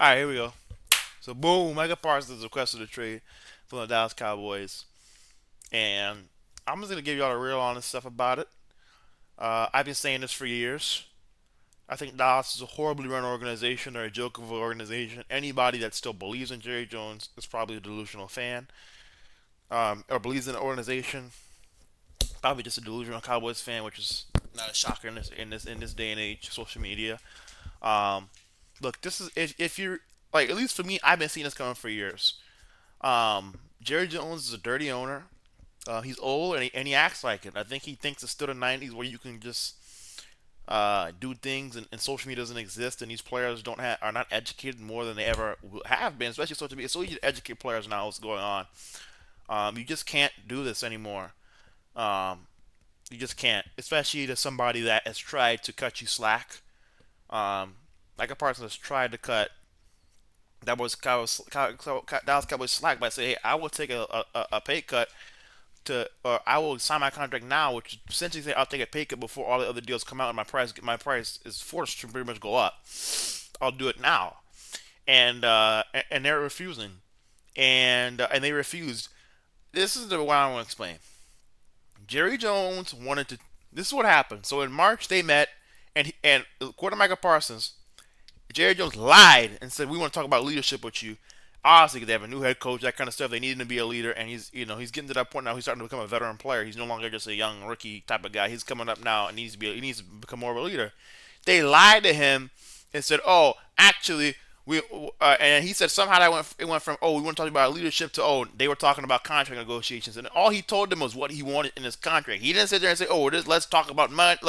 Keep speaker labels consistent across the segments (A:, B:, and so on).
A: All right, here we go. So boom, Micah Parsons requested a trade from the Dallas Cowboys, and I'm just gonna give y'all the real honest stuff about it. I've been saying this for years. I think Dallas is a horribly run organization. They're a joke of an organization. Anybody that still believes in Jerry Jones is probably a delusional fan, or believes in the organization. Probably just a delusional Cowboys fan, which is not a shocker in this day and age, social media. Um, Look, this is if you're like, at least for me, I've been seeing this coming for years. Jerry Jones is a dirty owner. He's old and he acts like it. I think he thinks it's still the '90s where you can just do things and social media doesn't exist, and these players don't have are not educated more than they ever have been. Especially social media. It's so easy to educate players now what's going on. You just can't do this anymore. Um, you just can't, especially to somebody that has tried to cut you slack. Um, Micah Parsons has tried to cut Dallas Cowboys slack by saying, "Hey, I will take a pay cut or I will sign my contract now," which essentially say I'll take a pay cut before all the other deals come out and my price is forced to pretty much go up. I'll do it now, and they're refusing, and they refused. This is the what I want to explain. Jerry Jones wanted to. This is what happened. So in March they met, and according to Micah Parsons, Jerry Jones lied and said we want to talk about leadership with you. Obviously, because they have a new head coach, that kind of stuff. They need him to be a leader, and he's getting to that point now. He's starting to become a veteran player. He's no longer just a young rookie type of guy. He's coming up now and he needs to become more of a leader. They lied to him and said, "Oh, actually, we," and he said somehow it went from, "Oh, we want to talk about leadership," to, "Oh, they were talking about contract negotiations," and all he told them was what he wanted in his contract. He didn't sit there and say, "Oh, let's talk about money.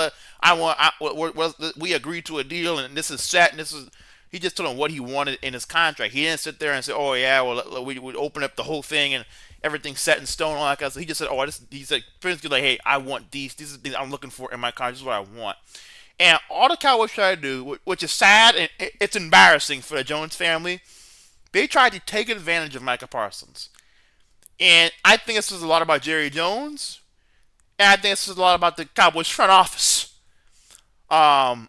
A: We agreed to a deal and this is set and this is." He just told him what he wanted in his contract. He didn't sit there and say, "Oh yeah, well we would open up the whole thing and everything's set in stone." All that kind of stuff. He just said, "Oh, this." He said, "Basically, like, hey, I want these. These are the things I'm looking for in my contract. This is what I want." And all the Cowboys try to do, which is sad and it's embarrassing for the Jones family, they tried to take advantage of Micah Parsons. And I think this is a lot about Jerry Jones, and I think this is a lot about the Cowboys front office. Um,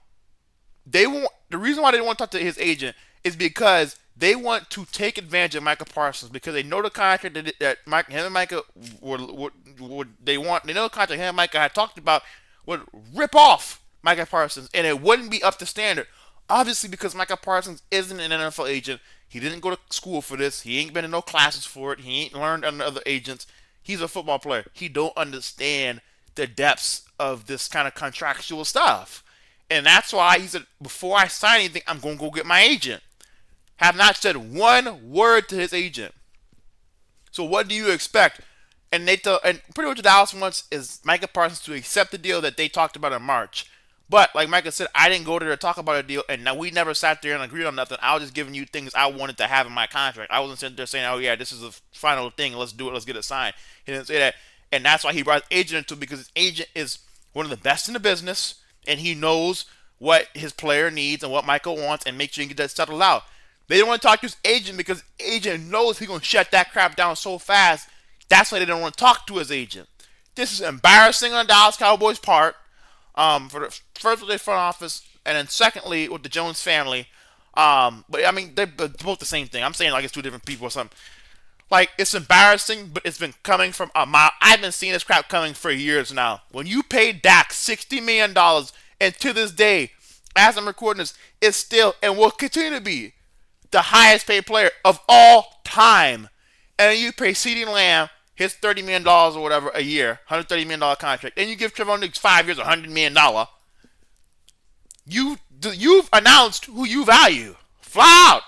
A: they want the reason why they don't want to talk to his agent is because they want to take advantage of Micah Parsons because they know the contract that him and Micah would they want. They know the contract him and Micah had talked about would rip off Micah Parsons, and it wouldn't be up to standard. Obviously, because Micah Parsons isn't an NFL agent, he didn't go to school for this. He ain't been in no classes for it. He ain't learned under other agents. He's a football player. He don't understand the depths of this kind of contractual stuff. And that's why he said, before I sign anything, I'm going to go get my agent. Have not said one word to his agent. So what do you expect? And pretty much what Dallas wants is Micah Parsons to accept the deal that they talked about in March. But like Micah said, I didn't go there to talk about a deal, and now we never sat there and agreed on nothing. I was just giving you things I wanted to have in my contract. I wasn't sitting there saying, "Oh yeah, this is the final thing. Let's do it. Let's get it signed." He didn't say that, and that's why he brought his agent into it, because his agent is one of the best in the business, and he knows what his player needs and what Michael wants, and make sure you get that settled out. They don't want to talk to his agent because agent knows he's gonna shut that crap down so fast. That's why they don't want to talk to his agent. This is embarrassing on the Dallas Cowboys' part. For the first with their front office, and then secondly with the Jones family. But I mean they're both the same thing. I'm saying like it's two different people or something. Like, it's embarrassing, but it's been coming from a mile. I've been seeing this crap coming for years now. When you paid Dak $60 million, and to this day, as I'm recording this, it's still and will continue to be the highest paid player of all time. And then you pay CeeDee Lamb his $30 million or whatever a year, $130 million contract. Then you give Trevon Diggs 5 years, $100 million. You've announced who you value. Fly out.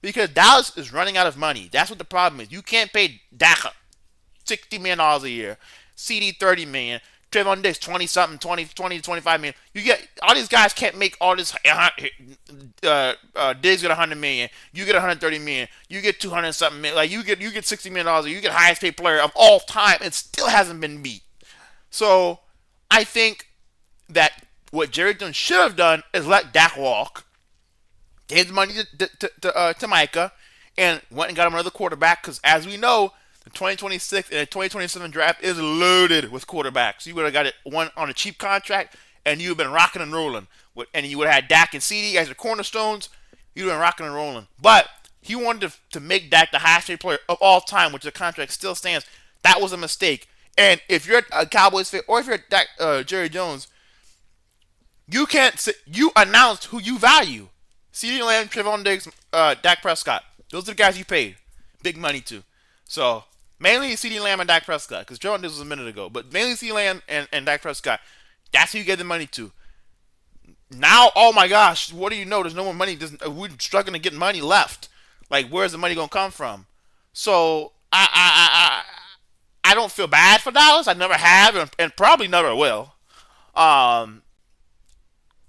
A: Because Dallas is running out of money. That's what the problem is. You can't pay Dak $60 million a year, CD $30 million, Trayvon Diggs 20 something, 20 to 25 million. You get all these guys can't make all this. Diggs get 100 million, you get 130 million, you get 200 something million. Like you get $60 million, you get highest paid player of all time. It still hasn't been beat. So I think that what Jerry Jones should have done is let Dak walk, gave the money to Micah, and went and got him another quarterback. Because as we know, the 2026 and the 2027 draft is loaded with quarterbacks. You would have got it one on a cheap contract, and you would have been rocking and rolling. And you would have had Dak and CD as your cornerstones. He been rocking and rolling. But he wanted to make Dak the highest paid player of all time, which the contract still stands. That was a mistake. And if you're a Cowboys fan or if you're Dak, Jerry Jones, you can't say, you announced who you value. CeeDee Lamb, Trevon Diggs, Dak Prescott. Those are the guys you paid big money to. So mainly CeeDee Lamb and Dak Prescott, because Trevon Diggs was a minute ago. But mainly CeeDee Lamb and Dak Prescott. That's who you gave the money to. Now, oh my gosh, what do you know? There's no more money. We're struggling to get money left. Like, where's the money gonna come from? So I don't feel bad for Dallas. I never have, and probably never will. Um,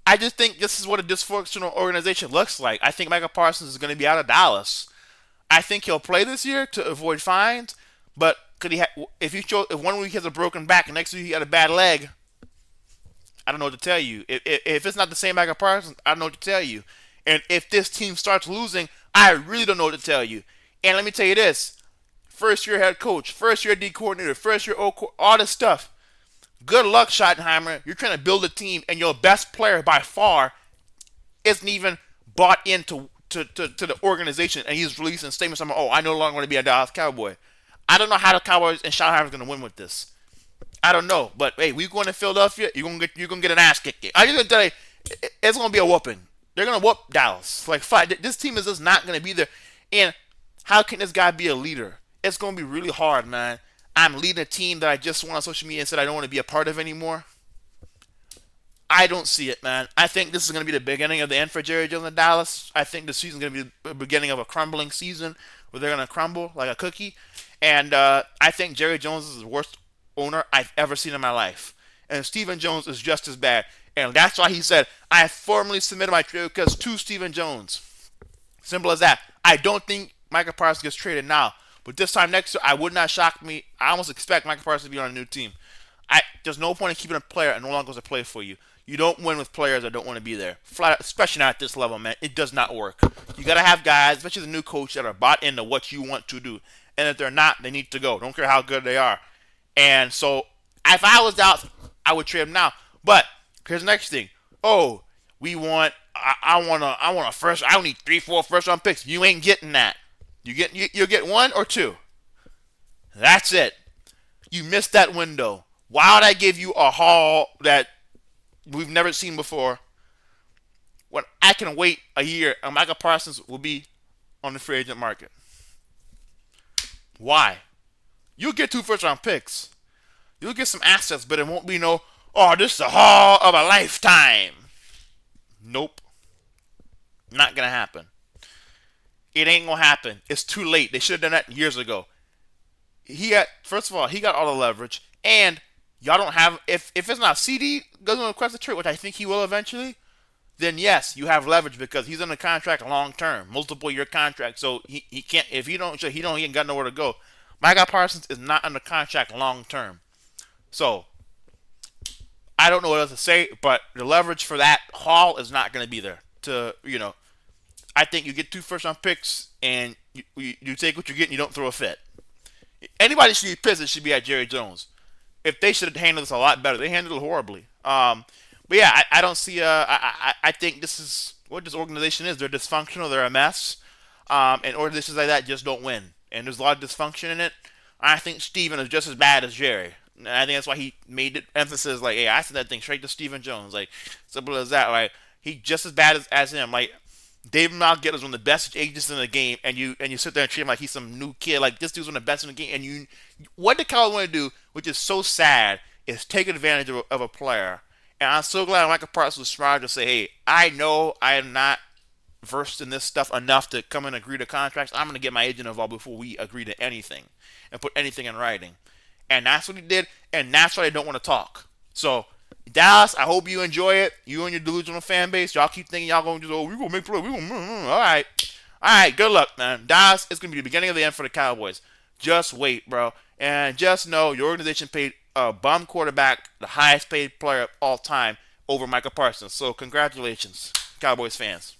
A: I just think this is what a dysfunctional organization looks like. I think Micah Parsons is going to be out of Dallas. I think he'll play this year to avoid fines, but could he? If 1 week he has a broken back and next week he got a bad leg, I don't know what to tell you. If it's not the same Micah Parsons, I don't know what to tell you. And if this team starts losing, I really don't know what to tell you. And let me tell you this: first year head coach, first year D coordinator, first year all this stuff. Good luck, Schottenheimer. You're trying to build a team, and your best player by far isn't even bought into to the organization, and he's releasing statements about, oh, I no longer want to be a Dallas Cowboy. I don't know how the Cowboys and Schottenheimer are going to win with this. I don't know, but hey, we going to Philadelphia. You're gonna get an ass kicked. I'm just gonna tell you, it's gonna be a whooping. They're gonna whoop Dallas. Like, this team is just not gonna be there. And how can this guy be a leader? It's gonna be really hard, man. I'm leading a team that I just went on social media and said I don't want to be a part of anymore. I don't see it, man. I think this is going to be the beginning of the end for Jerry Jones in Dallas. I think the season's going to be the beginning of a crumbling season where they're going to crumble like a cookie. And I think Jerry Jones is the worst owner I've ever seen in my life. And Stephen Jones is just as bad. And that's why he said, I have formally submitted my trade request to Stephen Jones. Simple as that. I don't think Micah Parsons gets traded now. But this time next year, I would not shock me. I almost expect Micah Parsons to be on a new team. There's no point in keeping a player and no longer goes to play for you. You don't win with players that don't want to be there. Flat, especially not at this level, man. It does not work. You got to have guys, especially the new coach, that are bought into what you want to do. And if they're not, they need to go. Don't care how good they are. And so, if I was out, I would trade them now. But here's the next thing. Oh, I want a first. I don't need 3-4 first round picks. You ain't getting that. You'll get 1 or 2. That's it. You missed that window. Why would I give you a haul that we've never seen before when I can wait a year and Micah Parsons will be on the free agent market? Why? You'll get 2 first round picks. You'll get some assets, but it won't be no, oh, this is the haul of a lifetime. Nope. Not going to happen. It ain't going to happen. It's too late. They should have done that years ago. First of all, he got all the leverage, and y'all don't have, if it's not CD goes on request a trade, which I think he will eventually, then yes, you have leverage because he's on a contract long term, multiple year contract. So he can't, if he ain't got nowhere to go. Micah Parsons is not under contract long term. So I don't know what else to say, but the leverage for that haul is not going to be there. I think you get 2 first round picks and you take what you're getting, you don't throw a fit. Anybody should be pissed, it should be at Jerry Jones. If they should have handled this a lot better, they handled it horribly. But yeah, I don't see. I think this is what this organization is. They're dysfunctional. They're a mess. And organizations like that just don't win. And there's a lot of dysfunction in it. I think Steven is just as bad as Jerry. And I think that's why he made it emphasis like, hey, I sent that thing straight to Stephen Jones. Like, simple as that. Like, he's just as bad as him. Like, David Malgett is one of the best agents in the game, and you sit there and treat him like he's some new kid. Like, this dude's one of the best in the game. And what the Cowboys want to do, which is so sad, is take advantage of a player. And I'm so glad Micah Parsons was smart to say, hey, I know I am not versed in this stuff enough to come and agree to contracts. I'm going to get my agent involved before we agree to anything and put anything in writing. And that's what he did, and that's why they don't want to talk. So, Dallas, I hope you enjoy it. You and your delusional fan base, y'all keep thinking y'all going to we're going to make play. All right. All right, good luck, man. Dallas, it's going to be the beginning of the end for the Cowboys. Just wait, bro. And just know your organization paid a bum quarterback, the highest paid player of all time, over Micah Parsons. So, congratulations, Cowboys fans.